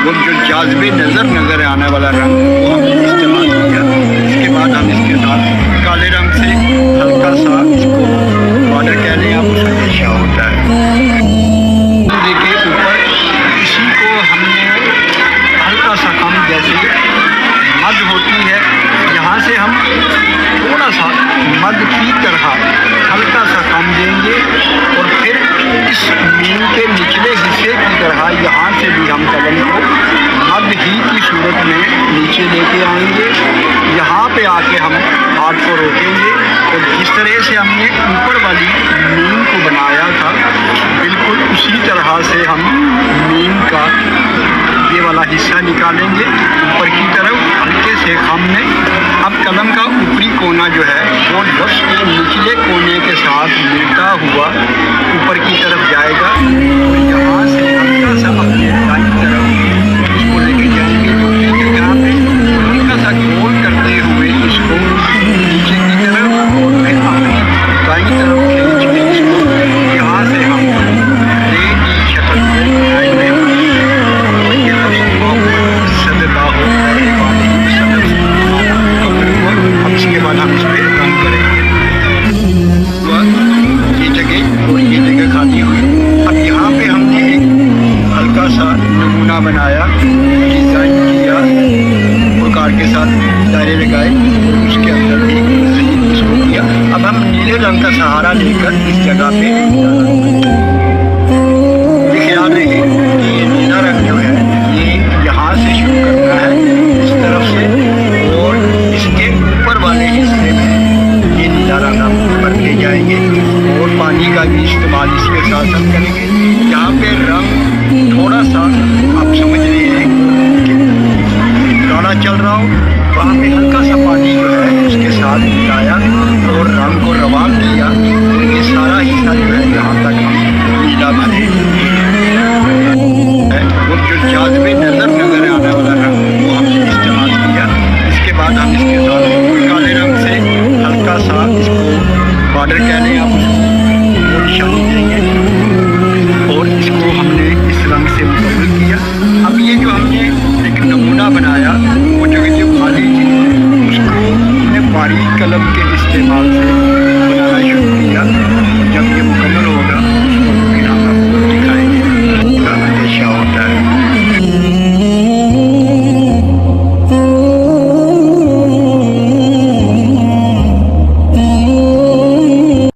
वो जो जाज़बे नज़र आने वाला रंग वो हमने इस्तेमाल किया। इसके बाद हम इसके साथ काले रंग से हल्का सा इसको बॉर्डर कह लें आप, उसका नक्शा होता है। देखिए ऊपर इसी को हमने हल्का सा कम, जैसे मद होती है, यहाँ से हम थोड़ा सा मद की तरह हल्का सा कम देंगे और फिर इस मीन के निचले हिस्से की तरह यहाँ से भी हम कलम को मद ही की सूरत में नीचे लेके आएंगे। यहाँ पे आके हम हाथ को रोकेंगे और जिस तरह से हमने ऊपर वाली मीन को बनाया था बिल्कुल उसी तरह से हम मीन का ये वाला हिस्सा निकालेंगे ऊपर की तरफ हल्के से हमने। अब कलम का ऊपरी कोना जो है वो लफ्ज़ के निचले कोने के साथ मिलता हुआ ऊपर की तरफ जाएगा। तो यहाँ से हल्का सा अपने दाईं तरफ इसको लेके जाएंगे, जो कि यहाँ पे हल्का सा गोल करते हुए इसको नीचे की तरफ और फिर अपनी दाईं तरफ खींच के इसको यहाँ से हम रे की शक्ल में बनाएंगे। इसके बाद हम इस पर रंग करेंगे। ये जगह और ये जगह खाली हुई। अब यहाँ पे हमने एक हल्का सा नमूना बनाया, डिज़ाइन किया, प्रकार के साथ दायरे लगाए और उसके अंदर एक इसको किया। अब हम नीले रंग का सहारा लेकर इस जगह पे